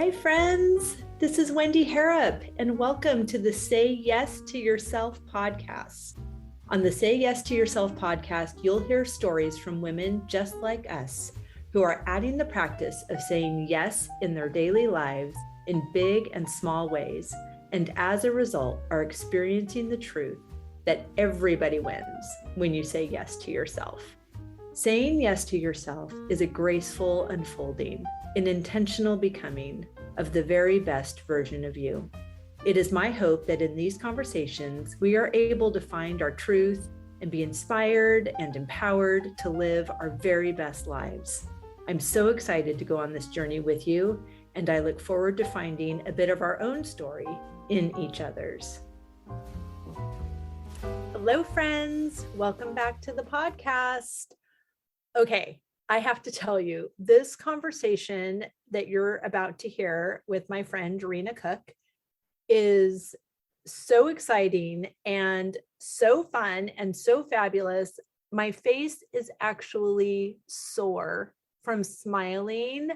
Hi, friends. This is Wendy Harrop, and welcome to the Say Yes to Yourself podcast. On the Say Yes to Yourself podcast, you'll hear stories from women just like us who are adding the practice of saying yes in their daily lives in big and small ways, and as a result, are experiencing the truth that everybody wins when you say yes to yourself. Saying yes to yourself is a graceful unfolding, an intentional becoming of the very best version of you. It is my hope that in these conversations, we are able to find our truth and be inspired and empowered to live our very best lives. I'm so excited to go on this journey with you, and I look forward to finding a bit of our own story in each other's. Hello, friends. Welcome back to the podcast. Okay, I have to tell you, this conversation that you're about to hear with my friend Rina Cook is so exciting and so fun and so fabulous. My face is actually sore from smiling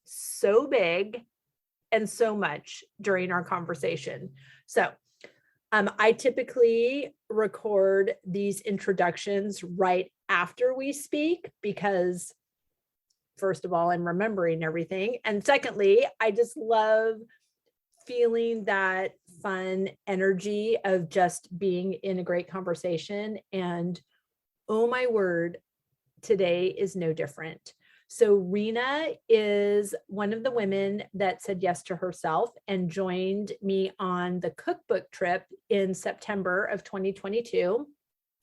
so big and so much during our conversation. So I typically record these introductions right after we speak because, first of all, I'm remembering everything. And secondly, I just love feeling that fun energy of just being in a great conversation. And oh my word, today is no different. So Rina is one of the women that said yes to herself and joined me on the cookbook trip in September of 2022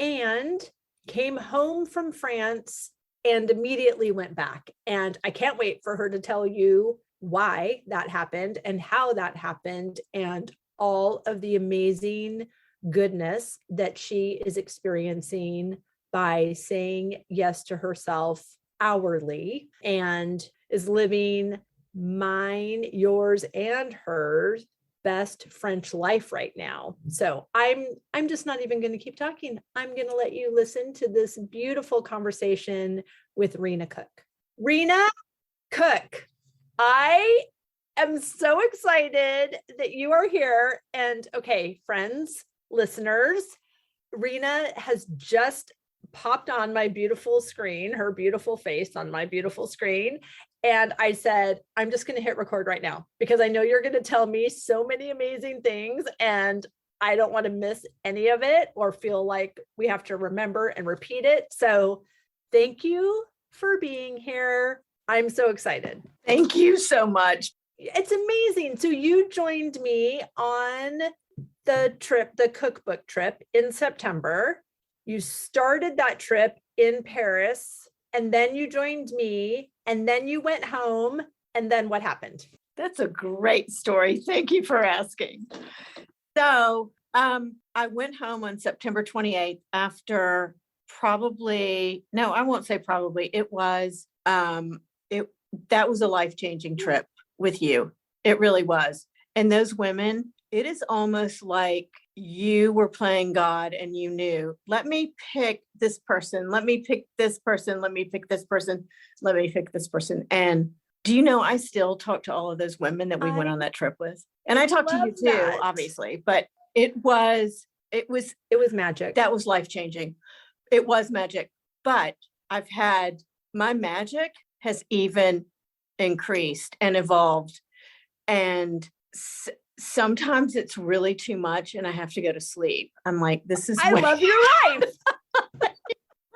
and came home from France and immediately went back. And I can't wait for her to tell you why that happened and how that happened and all of the amazing goodness that she is experiencing by saying yes to herself hourly and is living mine, yours, and hers best French life right now. So I'm just not even going to keep talking. I'm going to let you listen to this beautiful conversation with Rina Cook. Rina Cook, I am so excited that you are here. And okay, friends, listeners, Rina has just popped on my beautiful screen, her beautiful face on my beautiful screen. And I said, I'm just going to hit record right now because I know you're going to tell me so many amazing things and I don't want to miss any of it or feel like we have to remember and repeat it. So thank you for being here. I'm so excited. Thank you so much. It's amazing. So you joined me on the trip, the cookbook trip in September. You started that trip in Paris and then you joined me and then you went home and then what happened? That's a great story. Thank you for asking. So I went home on September 28th after I won't say probably, that was a life-changing trip with you. It really was. And those women, it is almost like you were playing God and you knew, let me pick this person, let me pick this person, let me pick this person, let me pick this person. And do you know, I still talk to all of those women that we went on that trip with. And I talked to you too, obviously, but it was magic. That was life-changing. It was magic. But my magic has even increased and evolved. And sometimes it's really too much and I have to go to sleep. I'm like, I love your life.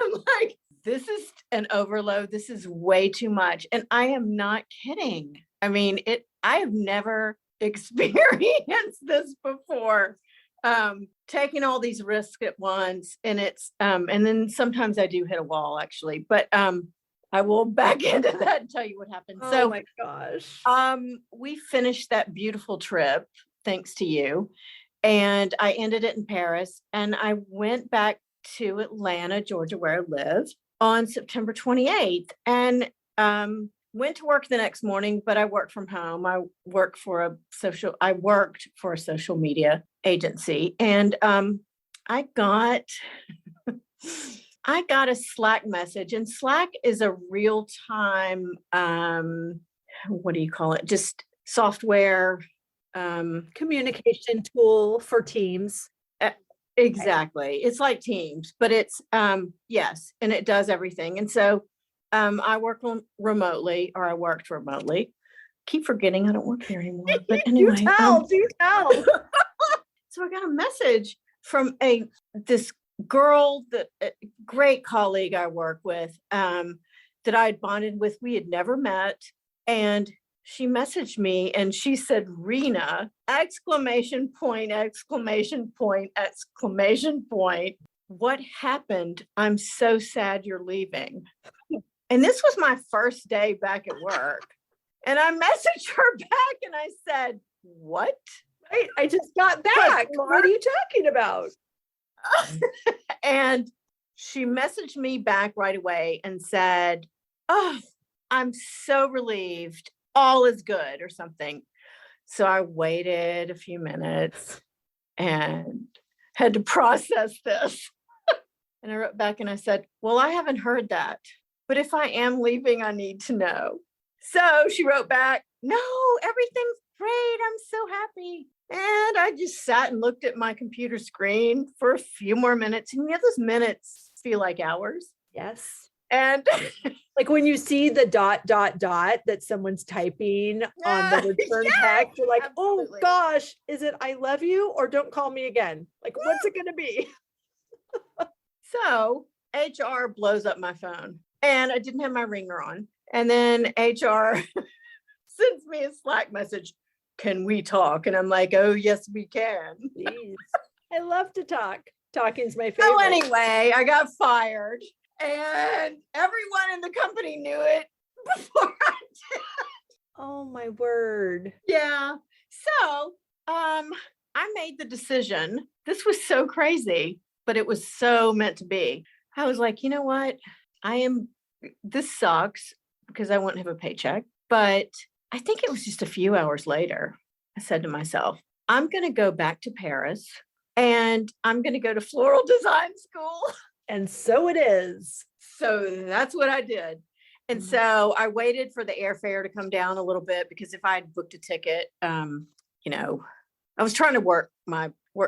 I'm like, this is an overload. This is way too much. And I am not kidding. I mean, I have never experienced this before. Taking all these risks at once. And and then sometimes I do hit a wall actually, but I will back into that and tell you what happened. Oh my gosh. We finished that beautiful trip, thanks to you. And I ended it in Paris. And I went back to Atlanta, Georgia, where I live on September 28th. And went to work the next morning, but I worked from home. I worked for a social media agency. And I got a Slack message, and Slack is a real-time, what do you call it? Just software. Communication tool for teams. Exactly. It's like Teams, but it's, yes, and it does everything. And so I work remotely, or I worked remotely. Keep forgetting I don't work there anymore. But anyway, do tell. so I got a message from this girl, that great colleague I work with, that I had bonded with. We had never met, and she messaged me and she said, Rina, exclamation point, exclamation point, exclamation point. What happened? I'm so sad you're leaving. And this was my first day back at work. And I messaged her back and I said, what? Right, I just got back. What are you talking about? And she messaged me back right away and said, oh, I'm so relieved. All is good, or something. So I waited a few minutes and had to process this. And I wrote back and I said, well, I haven't heard that, but if I am leaving, I need to know. So she wrote back, no, everything's great. I'm so happy. And I just sat and looked at my computer screen for a few more minutes. And those minutes feel like hours. Yes. And like when you see the ... that someone's typing on the return text, you're like, absolutely. Oh gosh, is it I love you or don't call me again? Like, what's it going to be? So HR blows up my phone and I didn't have my ringer on. And then HR sends me a Slack message. Can we talk? And I'm like, oh, yes, we can. Jeez. I love to talk. Talking's my favorite. So anyway, I got fired and everyone in the company knew it before I did. Oh my word. Yeah. So I made the decision. This was so crazy, but it was so meant to be. I was like, you know what? This sucks because I won't have a paycheck. But I think it was just a few hours later, I said to myself, I'm going to go back to Paris and I'm going to go to floral design school. And so it is. So that's what I did. And so I waited for the airfare to come down a little bit because if I had booked a ticket, I was trying to work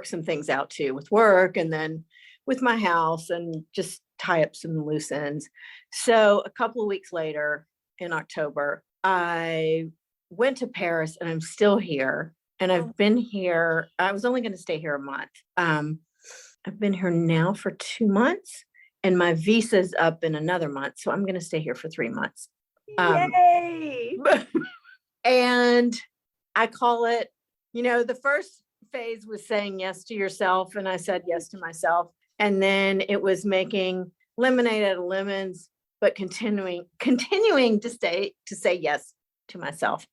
some things out too with work and then with my house and just tie up some loose ends. So a couple of weeks later in October, I went to Paris and I'm still here. And I've been here. I was only going to stay here a month. I've been here now for 2 months and my visa's up in another month. So I'm going to stay here for 3 months. Yay! And I call it, the first phase was saying yes to yourself. And I said yes to myself. And then it was making lemonade out of lemons, but continuing to say yes to myself.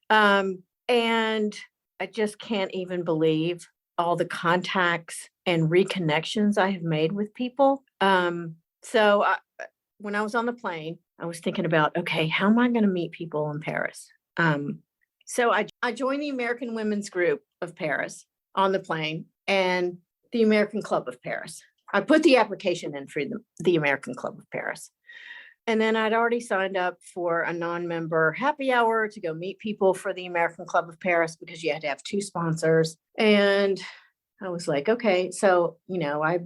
And I just can't even believe all the contacts and reconnections I have made with people. So when I was on the plane, I was thinking about, okay, how am I going to meet people in Paris? So I joined the American Women's Group of Paris on the plane and the American Club of Paris. I put the application in for the American Club of Paris. And then I'd already signed up for a non-member happy hour to go meet people for the American Club of Paris because you had to have 2 sponsors. And I was like, okay, so, I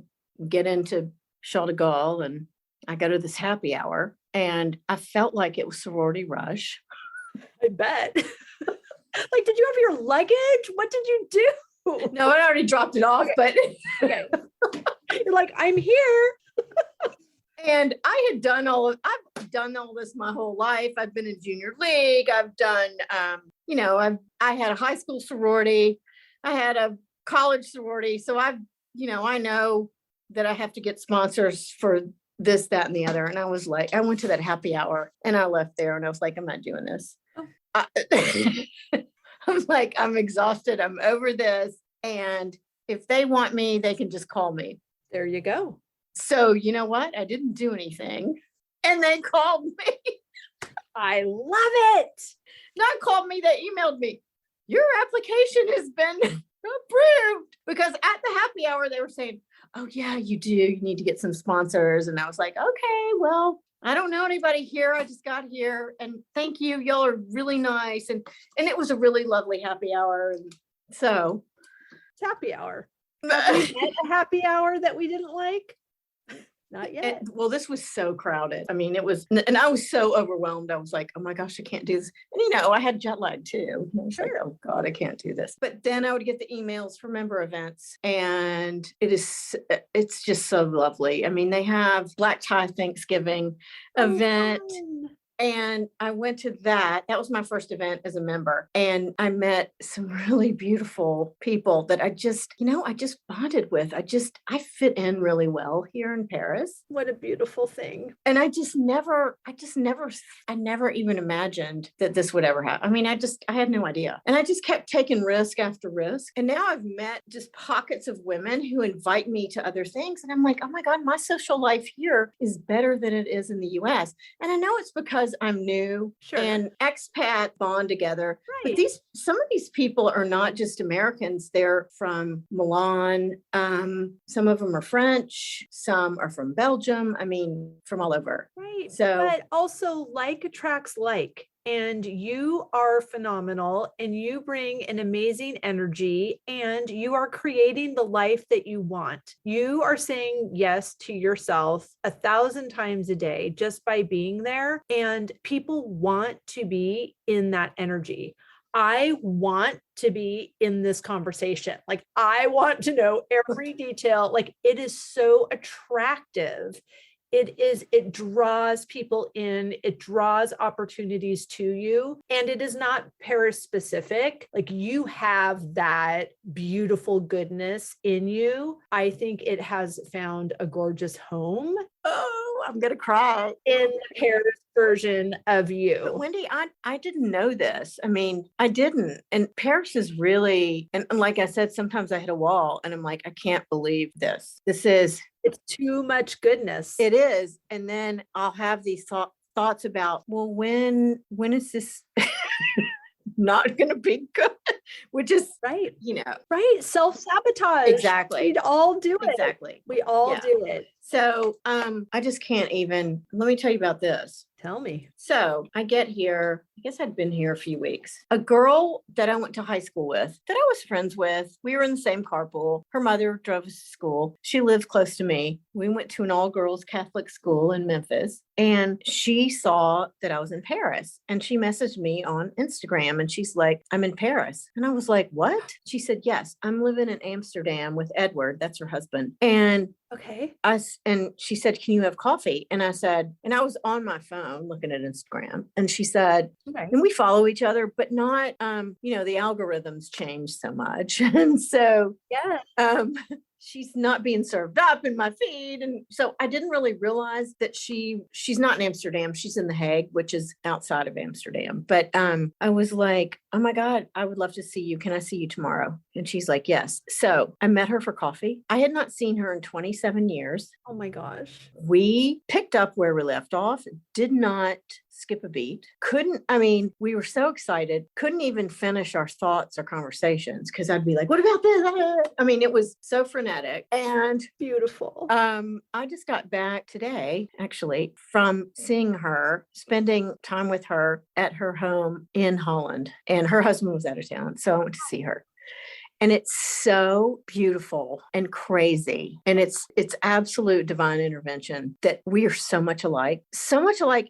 get into Charles de Gaulle and I go to this happy hour and I felt like it was sorority rush. I bet. Like, did you have your luggage? What did you do? No, I already dropped it off, but okay. You're like, I'm here. And I've done all this my whole life. I've been in junior league. I've done, I had a high school sorority. I had a college sorority. So I know that I have to get sponsors for this, that, and the other. And I was like, I went to that happy hour and I left there and I was like, I'm not doing this. Oh. I'm like, I'm exhausted. I'm over this. And if they want me, they can just call me. There you go. So you know what? I didn't do anything. And they called me. I love it. Not called me, they emailed me. Your application has been approved. Because at the happy hour, they were saying, oh yeah, you do. You need to get some sponsors. And I was like, okay, well, I don't know anybody here. I just got here, and thank you. Y'all are really nice. And it was a really lovely happy hour. And so It's happy hour. Have we had a happy hour that we didn't like? Not yet. well, this was so crowded. I mean, it was, and I was so overwhelmed. I was like, oh my gosh, I can't do this. And I had jet lag too. And I was like, oh God, I can't do this. But then I would get the emails for member events, and it's just so lovely. I mean, they have Black Tie Thanksgiving event. Fun. And I went to that. That was my first event as a member. And I met some really beautiful people that I just bonded with. I fit in really well here in Paris. What a beautiful thing. And I never even imagined that this would ever happen. I mean, I had no idea. And I just kept taking risk after risk. And now I've met just pockets of women who invite me to other things. And I'm like, oh my God, my social life here is better than it is in the US. And I know it's because I'm new. Sure. And expat bond together. Right. But some of these people are not just Americans. They're from Milan. Some of them are French. Some are from Belgium. I mean, from all over. Right. So, but also like attracts like. And you are phenomenal, and you bring an amazing energy, and you are creating the life that you want. You are saying yes to yourself 1,000 times a day just by being there. And people want to be in that energy. I want to be in this conversation. Like, I want to know every detail. Like, it is so attractive. It draws people in, it draws opportunities to you, and it is not Paris specific. Like, you have that beautiful goodness in you. I think it has found a gorgeous home. oh, I'm going to cry. In the Paris version of you. But Wendy, I didn't know this. I mean, I didn't. And Paris is really, and like I said, sometimes I hit a wall and I'm like, I can't believe this. It's too much goodness. It is. And then I'll have these thoughts about, well, when is this not going to be good? Which is, right. Right. Self-sabotage. Exactly. We'd all do it. Exactly. We all do it. So I just can't even, let me tell you about this. Tell me. So I get here, I guess I'd been here a few weeks. A girl that I went to high school with, that I was friends with, we were in the same carpool. Her mother drove us to school. She lived close to me. We went to an all-girls Catholic school in Memphis. And she saw that I was in Paris. And she messaged me on Instagram. And she's like, I'm in Paris. And I was like, what? She said, yes, I'm living in Amsterdam with Edward. That's her husband. And okay. And she said, can you have coffee? And I said, and I was on my phone looking at Instagram. And she said, okay. And we follow each other, but not, the algorithms change so much. And so, she's not being served up in my feed. And so I didn't really realize that she's not in Amsterdam. She's in The Hague, which is outside of Amsterdam. But I was like, oh my God, I would love to see you. Can I see you tomorrow? And she's like, yes. So I met her for coffee. I had not seen her in 27 years. Oh my gosh. We picked up where we left off, did not skip a beat. We were so excited, couldn't even finish our thoughts or conversations because I'd be like, what about this? I mean, it was so frenetic and beautiful. I just got back today, actually, from seeing her, spending time with her at her home in Holland. And her husband was out of town, so I went to see her. And it's so beautiful and crazy. And it's absolute divine intervention that we are so much alike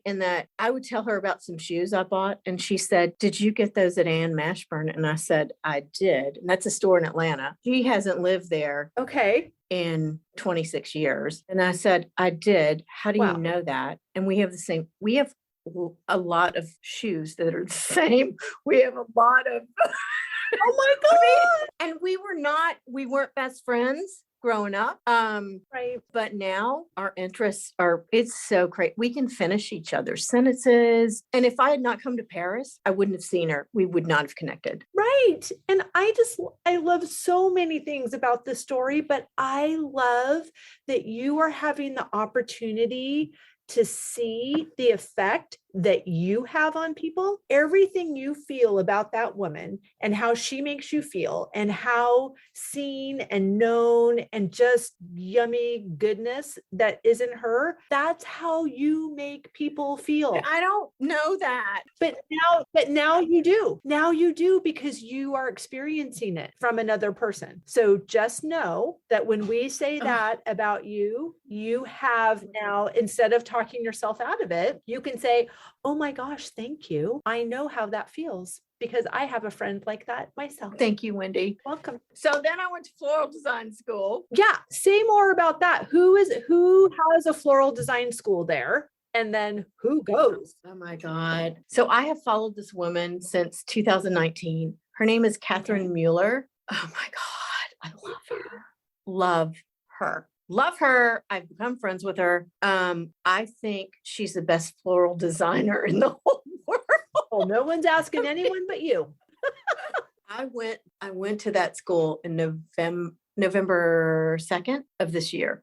in that I would tell her about some shoes I bought. And she said, did you get those at Ann Mashburn? And I said, I did. And that's a store in Atlanta. She hasn't lived there. Okay. In 26 years. And I said, I did. How do you know that? And we have a lot of shoes that are the same. We have a lot of oh my God. And we weren't best friends growing up. Right. But now our interests it's so great. We can finish each other's sentences. And if I had not come to Paris, I wouldn't have seen her. We would not have connected. Right. And I love so many things about this story, but I love that you are having the opportunity to see the effect that you have on people, everything you feel about that woman and how she makes you feel and how seen and known and just yummy goodness that is in her, that's how you make people feel. I don't know that. But now you do. Now you do, because you are experiencing it from another person. So just know that when we say that about you, you have now, instead of talking yourself out of it, you can say, oh my gosh, thank you. I know how that feels because I have a friend like that myself. Thank you, Wendy. Welcome. So then I went to floral design school. Yeah. Say more about that. Who has a floral design school there? And then who goes? Oh my God. So I have followed this woman since 2019. Her name is Catherine Mueller. Oh my God. I love her. Love her. Love her. I've become friends with her. I think she's the best floral designer in the whole world. Well, no one's asking anyone but you. I went to that school in November 2nd of this year.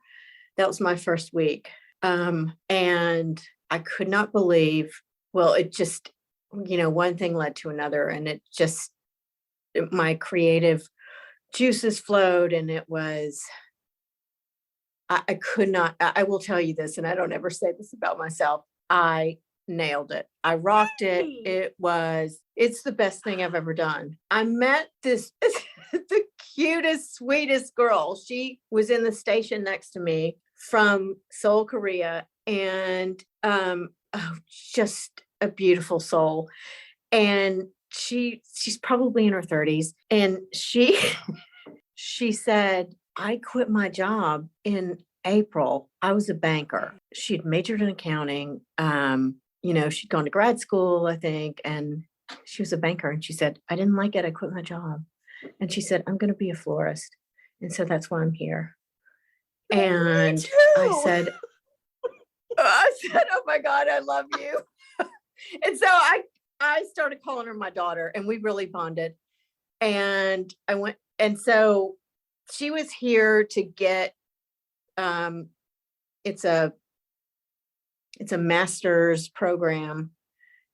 That was my first week. And I could not believe, well, it just, one thing led to another, and it just, my creative juices flowed, and it was, I could not, I will tell you this, and I don't ever say this about myself. I nailed it. I rocked it. It's the best thing I've ever done. I met the cutest, sweetest girl. She was in the station next to me from Seoul, Korea, and just a beautiful soul. And she's probably in her 30s, and she said, I quit my job in April. I was a banker. She'd majored in accounting. She'd gone to grad school, I think, and she was a banker. And she said, I didn't like it. I quit my job. And she said, I'm going to be a florist. And so that's why I'm here. And I said, oh my God, I love you. And so I started calling her my daughter, and we really bonded. And I went, and so she was here to get, it's a master's program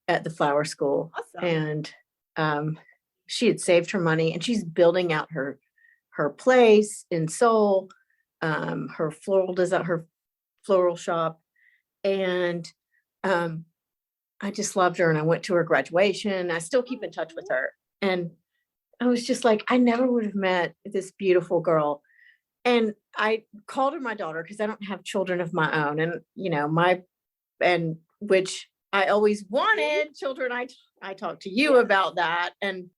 at the flower school. Awesome. And she had saved her money, and she's building out her place in Seoul, her floral design, her floral shop. And I just loved her, and I went to her graduation. I still keep in touch with her. And I was just like, I never would have met this beautiful girl. And I called her my daughter because I don't have children of my own. And which I always wanted children. I talked to you about that. And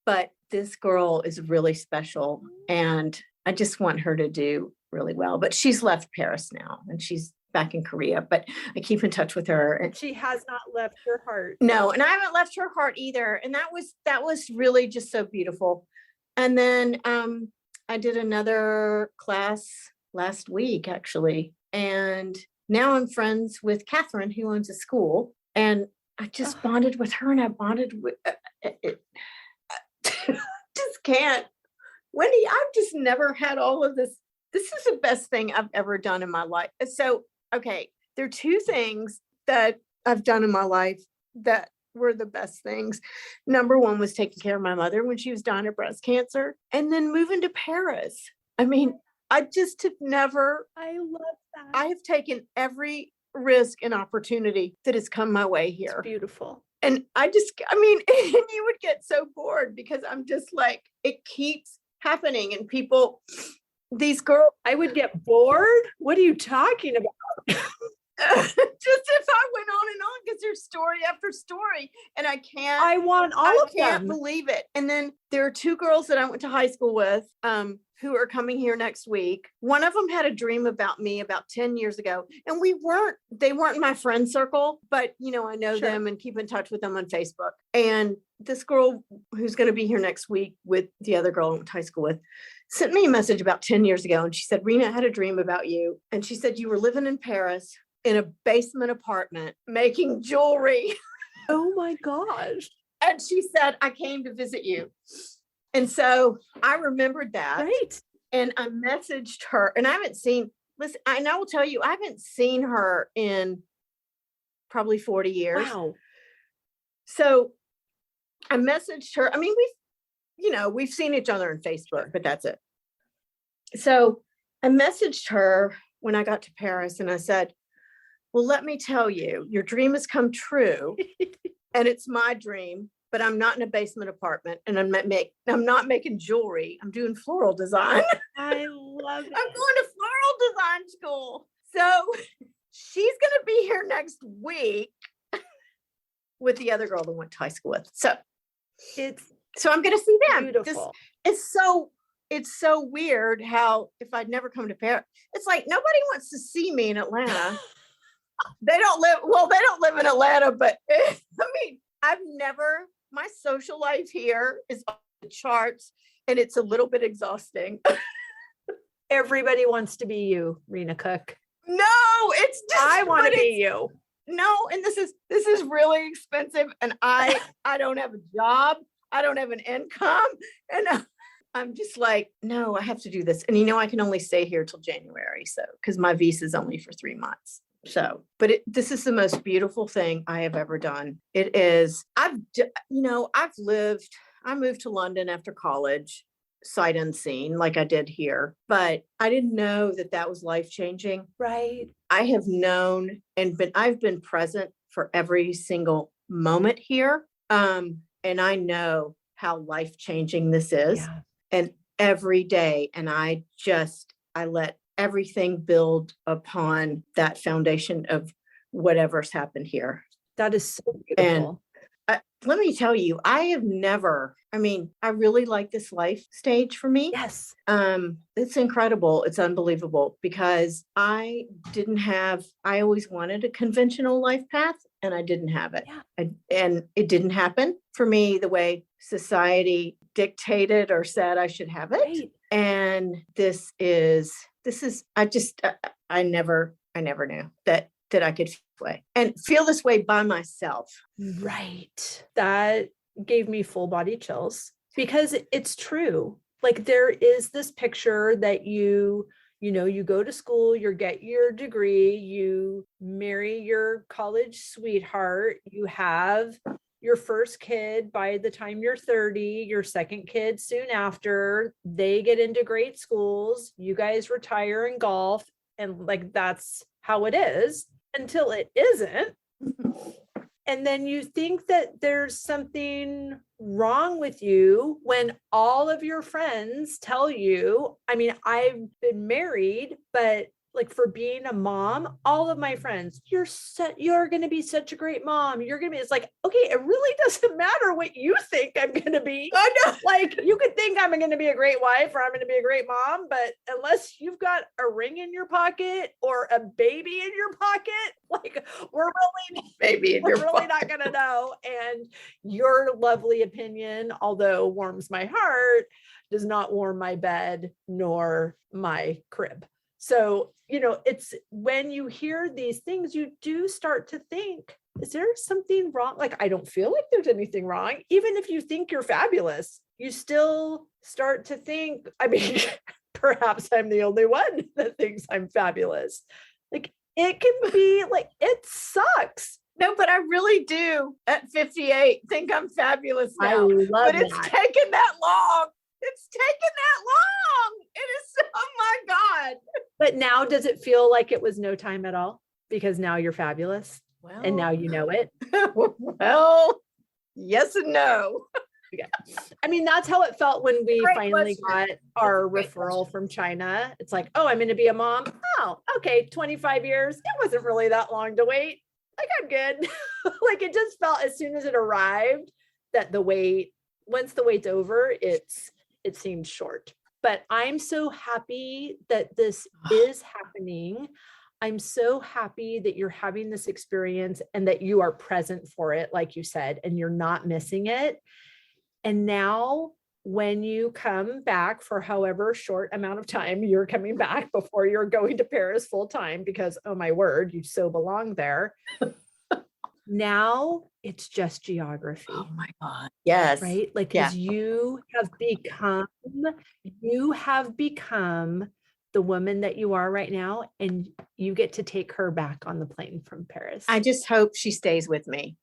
but this girl is really special, and I just want her to do really well. But she's left Paris now, and she's back in Korea, but I keep in touch with her. And she has not left your heart. No, and I haven't left her heart either. And that was really just so beautiful. And then I did another class last week, actually. And now I'm friends with Catherine, who owns a school. And I just bonded with her, and I bonded with just can't. Wendy, I've just never had all of this. This is the best thing I've ever done in my life. So, okay, there are two things that I've done in my life that were the best things. Number one was taking care of my mother when she was dying of breast cancer, and then moving to Paris. I mean, I just have never. I love that. I have taken every risk and opportunity that has come my way here. It's beautiful. And and you would get so bored, because I'm just like, it keeps happening, and people, these girls. I would get bored. What are you talking about? Just if I went on and on, because there's story after story, and I want all of them. I can't believe it. And then there are two girls that I went to high school with, who are coming here next week. One of them had a dream about me about 10 years ago, and they weren't my friend circle, but I know them and keep in touch with them on Facebook. And this girl who's going to be here next week with the other girl I went to high school with sent me a message about 10 years ago. And she said, Rina, I had a dream about you. And she said, you were living in Paris in a basement apartment making jewelry. Oh my gosh. And she said, I came to visit you. And so I remembered that. Right. And I messaged her, and I will tell you, I haven't seen her in probably 40 years. Wow. So I messaged her. I mean, we've seen each other on Facebook, but that's it. So I messaged her when I got to Paris and I said, well, let me tell you, your dream has come true and it's my dream, but I'm not in a basement apartment and I'm not making jewelry. I'm doing floral design. I love it. I'm going to floral design school. So she's going to be here next week with the other girl that went to high school with. So I'm going to see them. Beautiful. It's so weird how if I'd never come to Paris, it's like nobody wants to see me in Atlanta. They don't live in Atlanta, but I mean, my social life here is on the charts and it's a little bit exhausting. Everybody wants to be you, Rina Cook. No, it's just I want to be you. No, and this is really expensive and I don't have a job. I don't have an income. And I'm just like, no, I have to do this. And I can only stay here till January. So, because my visa is only for 3 months. So, but this is the most beautiful thing I have ever done. It is, I moved to London after college, sight unseen, like I did here, but I didn't know that was life-changing. Right. I have known I've been present for every single moment here. And I know how life-changing this is. Yeah. And every day, and I let everything build upon that foundation of whatever's happened here. That is so beautiful. And let me tell you, I really like this life stage for me. Yes. It's incredible. It's unbelievable because I always wanted a conventional life path and I didn't have it. Yeah. And it didn't happen for me the way society dictated or said I should have it. Right. And I never knew that I could feel this way by myself. Right. That gave me full body chills because it's true. Like there is this picture that you go to school, you get your degree, you marry your college sweetheart, you have your first kid by the time you're 30, your second kid soon after, they get into great schools, you guys retire and golf, and like that's how it is until it isn't. And then you think that there's something wrong with you when all of your friends tell you, I've been married, but like for being a mom, all of my friends, you're going to be such a great mom. It's like, okay, it really doesn't matter what you think I'm going to be. I know. Like you could think I'm going to be a great wife or I'm going to be a great mom, but unless you've got a ring in your pocket or a baby in your pocket, like we're really not going to know. And your lovely opinion, although warms my heart, does not warm my bed nor my crib. So, it's when you hear these things, you do start to think, is there something wrong? Like, I don't feel like there's anything wrong. Even if you think you're fabulous, you still start to think, perhaps I'm the only one that thinks I'm fabulous. Like, it can be like, it sucks. No, but I really do at 58 think I'm fabulous now. It's taken that long. It's taken that long. It is, oh my God. But now does it feel like it was no time at all? Because now you're fabulous. Well, and now you know it. Well, yes and no. Yeah. That's how it felt when we finally got our referral from China. It's like, oh, I'm going to be a mom. Oh, okay. 25 years. It wasn't really that long to wait. Like, I'm good. Like it just felt as soon as it arrived that once the wait's over, it seemed short. But I'm so happy that this is happening. I'm so happy that you're having this experience and that you are present for it, like you said, and you're not missing it. And now when you come back for however short amount of time you're coming back before you're going to Paris full time, because, oh my word, you so belong there. Now it's just geography. Oh my God. Yes. Right? Like, because you have become the woman that you are right now, and you get to take her back on the plane from Paris. I just hope she stays with me.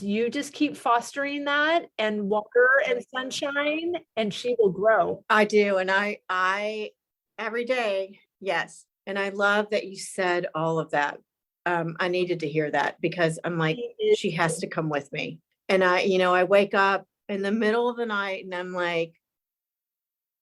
You just keep fostering that and water and sunshine, and she will grow. I do. And I every day, yes. And I love that you said all of that. I needed to hear that because I'm like, she has to come with me. And I wake up in the middle of the night and I'm like,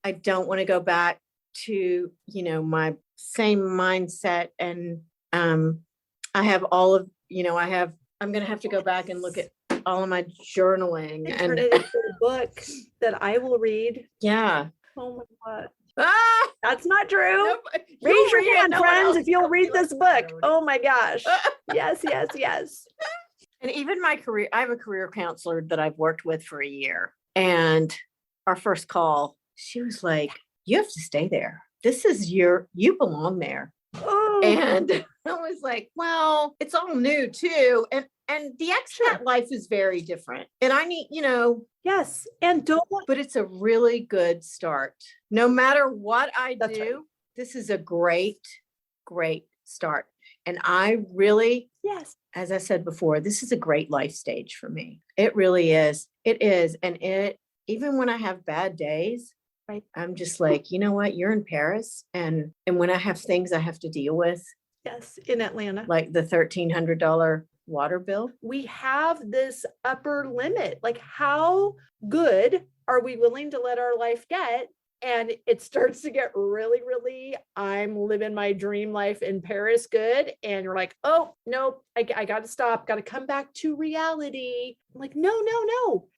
I don't want to go back to, my same mindset. And I have all of, I'm going to have to go back and look at all of my journaling and turn it into a book that I will read. Yeah. Oh my God. Ah! That's not true. Nope. Raise your hand, friends, if you'll read this book. Oh my gosh. Yes, yes, yes. And even my career, I have a career counselor that I've worked with for a year. And our first call, she was like, you have to stay there. This is you belong there. Oh. And I was like, well, it's all new too. And the expat life is very different. And I need, yes. And but it's a really good start. No matter what I do, this is a great, great start. And I really, yes, as I said before, this is a great life stage for me. It really is. It is. And even when I have bad days, right, I'm just like, you know what? You're in Paris. And when I have things I have to deal with. Yes, in Atlanta. Like the $1,300 water bill. We have this upper limit. Like, how good are we willing to let our life get? And it starts to get really, really, I'm living my dream life in Paris good. And you're like, oh, nope, I got to stop, got to come back to reality. I'm like, no.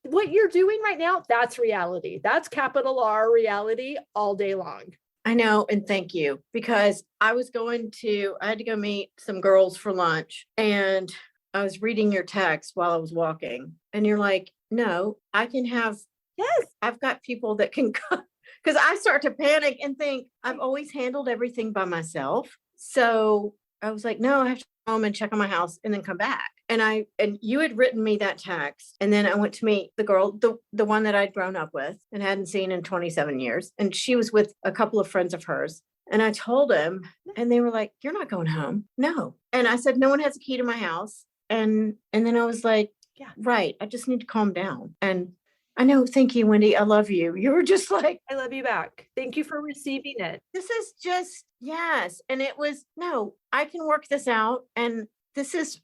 What you're doing right now, that's reality. That's capital R reality all day long. I know. And thank you, because I had to go meet some girls for lunch, and I was reading your text while I was walking, and you're like, no, I can have, yes, I've got people that can come. Because I start to panic and think I've always handled everything by myself. So I was like, no, I have to go home and check on my house and then come back. And you had written me that text. And then I went to meet the girl, the one that I'd grown up with and hadn't seen in 27 years. And she was with a couple of friends of hers. And I told him, and they were like, you're not going home. No. And I said, no one has a key to my house. And then I was like, yeah, right. I just need to calm down. And I know. Thank you, Wendy. I love you. You were just like, I love you back. Thank you for receiving it. This is just, yes. And it was, no, I can work this out. And this is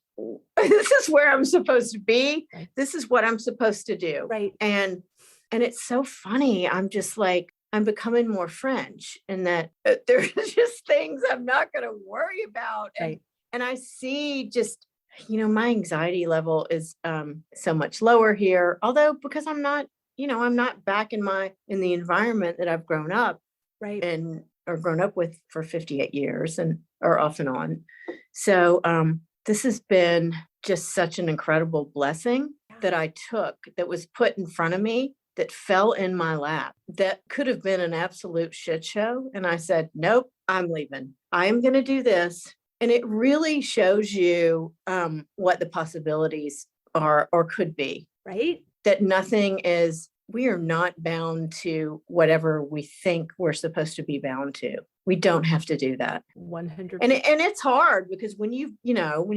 where I'm supposed to be. Right. This is what I'm supposed to do. Right. And it's so funny. I'm just like, I'm becoming more French, and that there's just things I'm not going to worry about. Right. And I see just, my anxiety level is so much lower here, although because I'm not back in the environment that I've grown up, right, or grown up with for 58 years or off and on. So this has been just such an incredible blessing that I took, that was put in front of me, that fell in my lap, that could have been an absolute shit show. And I said, nope, I'm leaving. I am going to do this. And it really shows you what the possibilities are or could be. Right. That we are not bound to whatever we think we're supposed to be bound to. We don't have to do that. 100%. And it's hard, because when you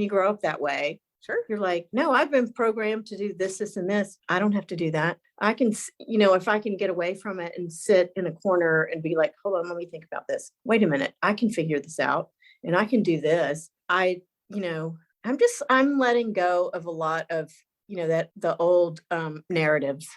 grow up that way, sure, you're like, no, I've been programmed to do this, and this. I don't have to do that. I can, if I can get away from it and sit in a corner and be like, hold on, let me think about this. Wait a minute. I can figure this out. And I can do this. I'm letting go of a lot of, that the old narratives.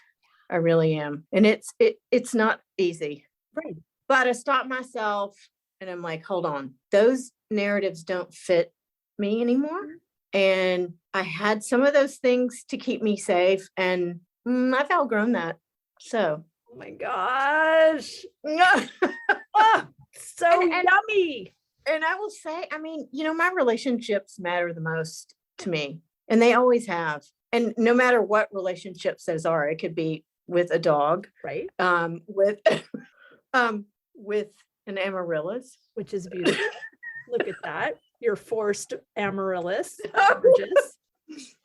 I really am. And it's not easy. Right. But I stop myself and I'm like, hold on, those narratives don't fit me anymore. And I had some of those things to keep me safe, and I've outgrown that. So. Oh my gosh. Oh, so yummy. And I will say, my relationships matter the most to me, and they always have. And no matter what relationships those are, it could be with a dog, right? With an amaryllis, which is beautiful. Look at that. Your forced amaryllis. Gorgeous.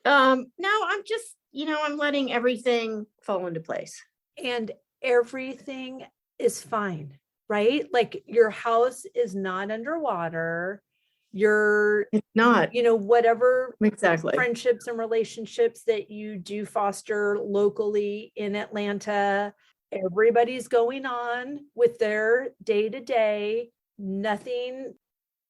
No, I'm just, I'm letting everything fall into place. And everything is fine. right? Like your house is not underwater. You're, It's not. whatever Exactly. friendships and relationships that you do foster locally in Atlanta, everybody's going on with their day to day. Nothing,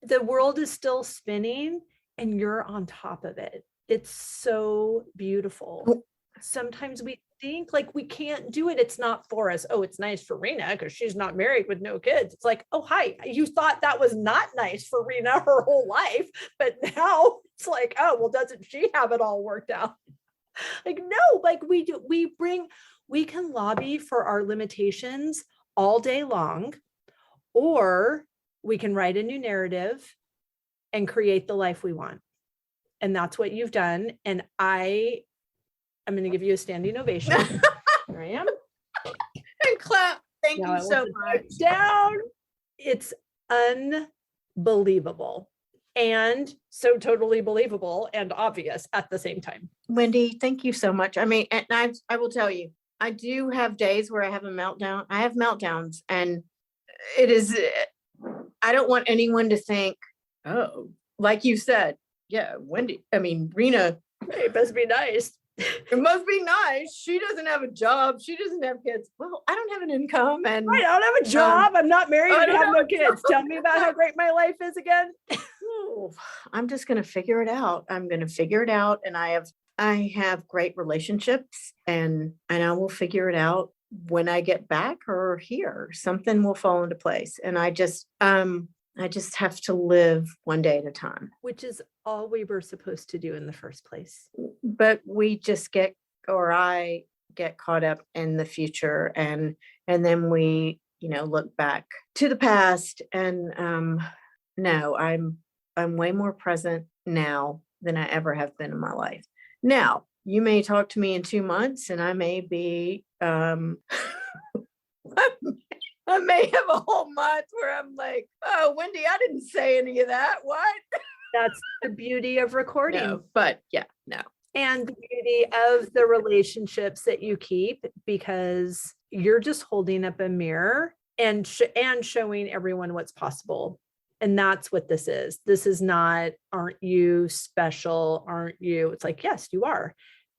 the world is still spinning and you're on top of it. It's so beautiful. Sometimes we think like we can't do it. It's not for us. Oh, it's nice for Rina because she's not married with no kids. It's like, oh, hi. You thought that was not nice for Rina her whole life, but now it's like, oh, well, doesn't she have it all worked out? Like, no, like we can lobby for our limitations all day long, or we can write a new narrative and create the life we want. And that's what you've done. And I'm going to give you a standing ovation. Here I am. And clap. Thank you so much. Down. It's unbelievable. And so totally believable and obvious at the same time. Wendy, thank you so much. I mean, and I will tell you, I do have days where I have a meltdown. I have meltdowns, and it is, I don't want anyone to think, oh, like you said, yeah, Rina, it must be nice. It must be nice. She doesn't have a job. She doesn't have kids. Well, I don't have an income, and I don't have a job. I'm not married. I have no kids. Job. Tell me about how great my life is again. I'm just going to figure it out. I'm going to figure it out. And I have great relationships, and I will figure it out when I get back or here. Something will fall into place. And I just have to live one day at a time. Which is all we were supposed to do in the first place. But we just I get caught up in the future, and then we, look back to the past. And no, I'm way more present now than I ever have been in my life. Now, you may talk to me in 2 months and I may be, I may have a whole month where I'm like, oh, Wendy, I didn't say any of that. What? That's the beauty of recording. No, but yeah, no. And the beauty of the relationships that you keep, because you're just holding up a mirror and showing everyone what's possible. And that's what this is. This is not, aren't you special? Aren't you? It's like, yes, you are.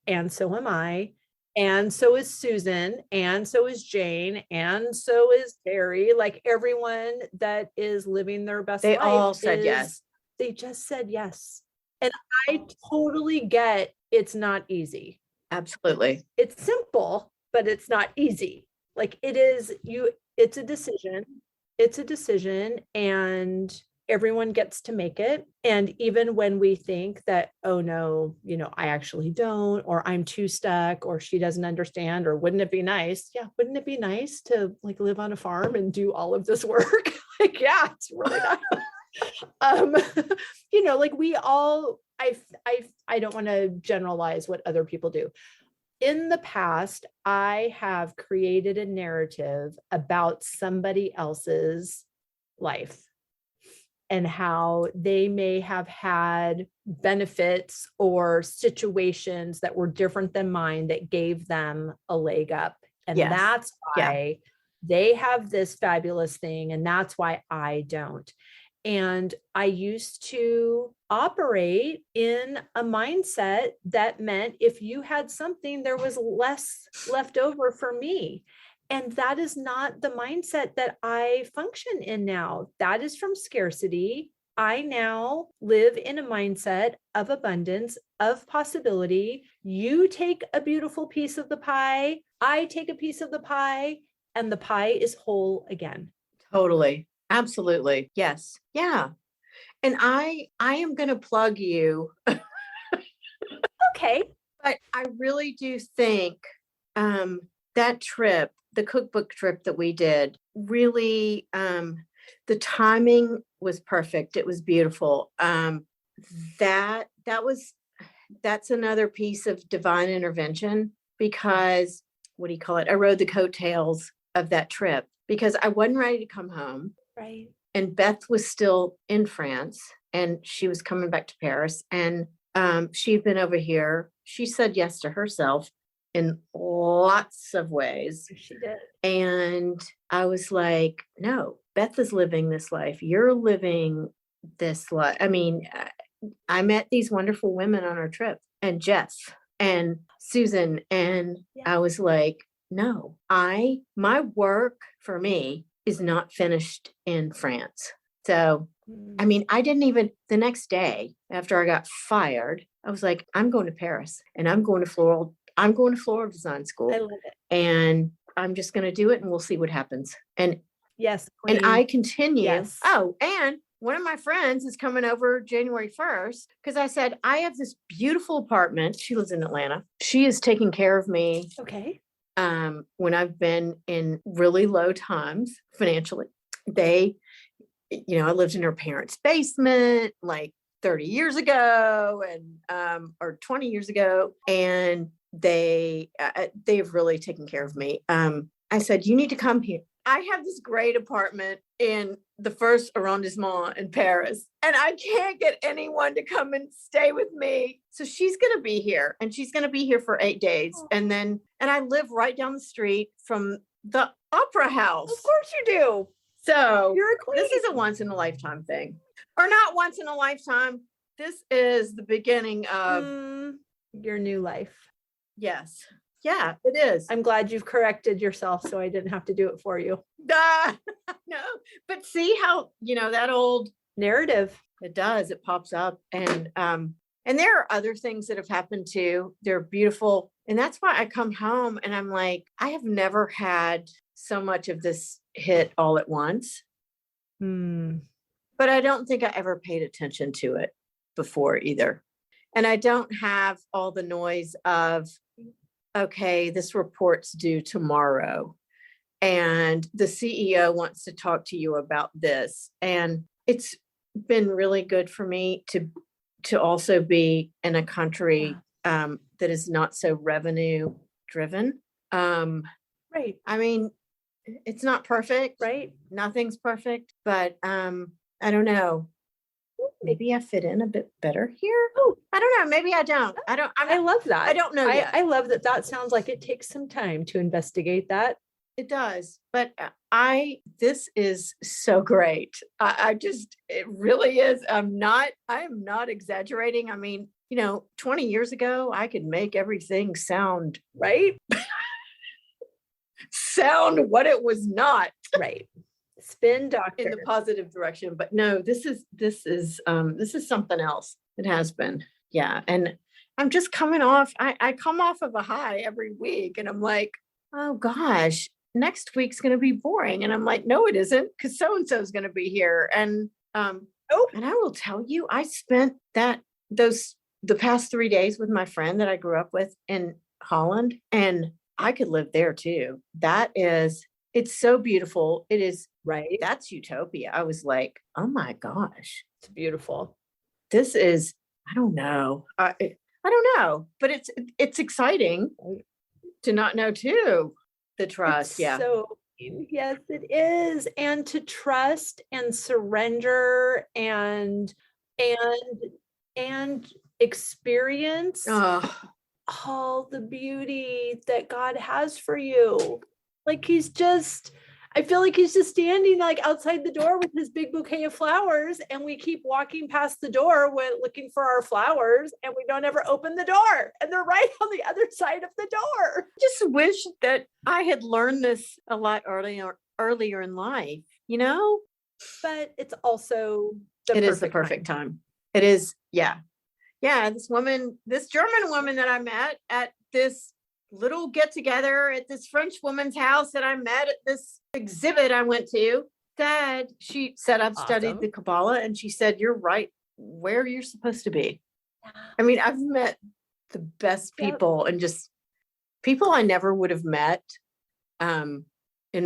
And so am I. And so is Susan. And so is Jane. And so is Terry. Like everyone that is living their best life. They all said yes. They just said yes. And I totally get it's not easy. Absolutely. It's simple, but it's not easy. Like it's a decision. It's a decision, and everyone gets to make it. And even when we think that, oh no, I actually don't, or I'm too stuck, or she doesn't understand, or wouldn't it be nice? Yeah. Wouldn't it be nice to like live on a farm and do all of this work? Like, yeah, it's really nice. Like we all, I don't want to generalize what other people do. In the past, I have created a narrative about somebody else's life and how they may have had benefits or situations that were different than mine that gave them a leg up. And yes. That's why they have this fabulous thing. And that's why I don't. And I used to operate in a mindset that meant if you had something, there was less left over for me. And that is not the mindset that I function in now. That is from scarcity. I now live in a mindset of abundance, of possibility. You take a beautiful piece of the pie, I take a piece of the pie, and the pie is whole again. Totally. Absolutely. Yes. Yeah. And I am going to plug you. Okay. But I really do think that trip, the cookbook trip that we did, really, the timing was perfect. It was beautiful. That's another piece of divine intervention, because what do you call it? I rode the coattails of that trip because I wasn't ready to come home. Right. And Beth was still in France, and she was coming back to Paris, and she'd been over here. She said yes to herself in lots of ways. She did. And I was like, no, Beth is living this life. You're living this life. I mean, I met these wonderful women on our trip, and Jeff and Susan. And I was like, no, my work for me is not finished in France. So, I mean, I didn't even, the next day after I got fired, I was like, I'm going to Paris and I'm going to floral design school. I love it. And I'm just going to do it and we'll see what happens. And yes, and I continue. Yes. Oh, and one of my friends is coming over January 1st because I said, I have this beautiful apartment. She lives in Atlanta. She is taking care of me. Okay. When I've been in really low times financially. I lived in her parents' basement like 30 years ago or 20 years ago. And they've really taken care of me. I said, you need to come here. I have this great apartment in the first arrondissement in Paris, and I can't get anyone to come and stay with me. So she's going to be here, and she's going to be here for 8 days. And I live right down the street from the opera house. Of course you do. So You're a queen. This is a once in a lifetime thing, or not once in a lifetime. This is the beginning of your new life. Yes. Yeah, it is. I'm glad you've corrected yourself so I didn't have to do it for you. No, but see how, that old narrative. It does. It pops up. And there are other things that have happened too. They're beautiful. And that's why I come home and I'm like, I have never had so much of this hit all at once. But I don't think I ever paid attention to it before either. And I don't have all the noise of, okay, this report's due tomorrow and the CEO wants to talk to you about this. And it's been really good for me to also be in a country that is not so revenue driven. Right. I mean, it's not perfect. Right. Nothing's perfect, but I don't know. Maybe I fit in a bit better here. Oh, I don't know. Maybe I don't. I love that. I don't know yet. I love that. That sounds like it takes some time to investigate that. It does. But this is so great. It really is. I am not exaggerating. I mean, 20 years ago, I could make everything sound right. Sound what it was not. Right. Spin doctor in the positive direction. But no, this is something else. It has been. Yeah. And I'm just coming off, I come off of a high every week and I'm like, oh gosh, next week's going to be boring. And I'm like, no, it isn't, because so-and-so is going to be here. And, and I will tell you, I spent the past 3 days with my friend that I grew up with in Holland, and I could live there too. It's so beautiful. It is. Right. That's utopia. I was like, oh my gosh. It's beautiful. This is, I don't know. I don't know, but it's exciting to not know too. The trust. Yeah. So yes, it is. And to trust and surrender and experience all the beauty that God has for you. Like I feel like he's just standing like outside the door with his big bouquet of flowers, and we keep walking past the door looking for our flowers, and we don't ever open the door, and they're right on the other side of the door. Just wish that I had learned this a lot earlier in life, But it's also the perfect time. It is. Yeah. Yeah. This German woman that I met at this little get together at this French woman's house that I met at this exhibit I went to, she said, I've studied the Kabbalah, and she said, you're right where you're supposed to be. I mean, I've met the best people and just people I never would have met in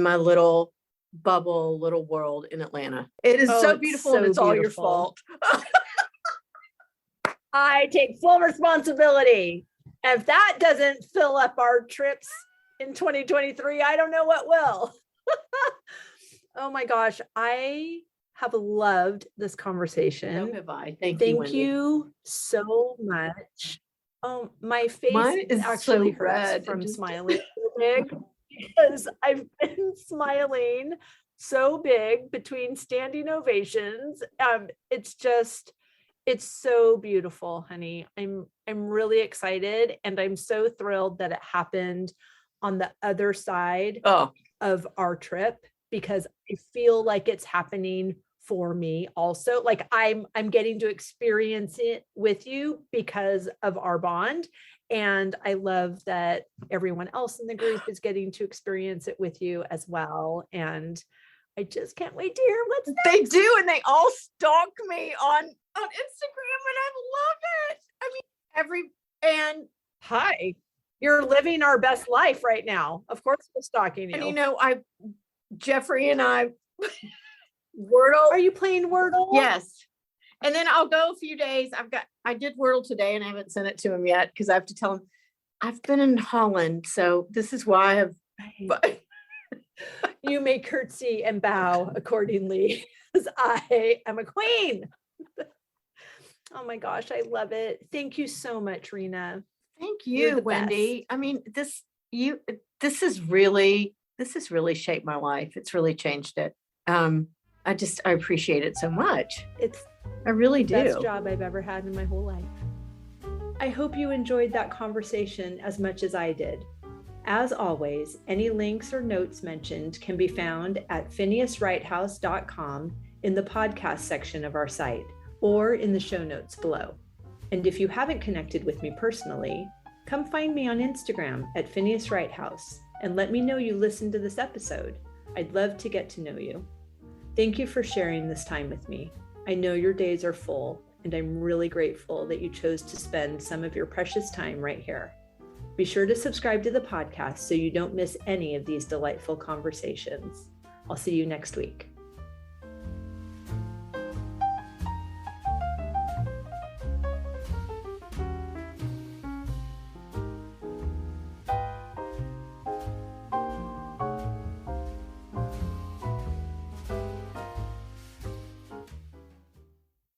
my little world in Atlanta. It is so beautiful, and it's all your fault. I take full responsibility. If that doesn't fill up our trips in 2023, I don't know what will. Oh my gosh. I have loved this conversation. So have I. Thank you, Wendy. You so much. My face Mine is actually so hurts red. from smiling so big because I've been smiling so big between standing ovations. It's so beautiful, honey. I'm really excited, and I'm so thrilled that it happened on the other side Oh, of our trip, because I feel like it's happening for me also. Like I'm getting to experience it with you because of our bond. And I love that everyone else in the group is getting to experience it with you as well. And I just can't wait to hear what's next. they do, and they all stalk me on Instagram, and I love it. I mean, and Hi, you're living our best life right now. Of course we're stalking and you. Jeffrey and I Wordle. Are you playing Wordle? Yes. And then I'll go a few days. I did Wordle today, and I haven't sent it to him yet because I have to tell him I've been in Holland. So this is why You may curtsy and bow accordingly, because I am a queen. Oh my gosh, I love it. Thank you so much, Rina. Thank You're you, the Wendy. best. I mean, this has really shaped my life. It's really changed it. I appreciate it so much. It's I really the do. best job I've ever had in my whole life. I hope you enjoyed that conversation as much as I did. As always, any links or notes mentioned can be found at phineaswrighthouse.com in the podcast section of our site, or in the show notes below. And if you haven't connected with me personally, come find me on Instagram at Phineas Wright House and let me know you listened to this episode. I'd love to get to know you. Thank you for sharing this time with me. I know your days are full, and I'm really grateful that you chose to spend some of your precious time right here. Be sure to subscribe to the podcast so you don't miss any of these delightful conversations. I'll see you next week.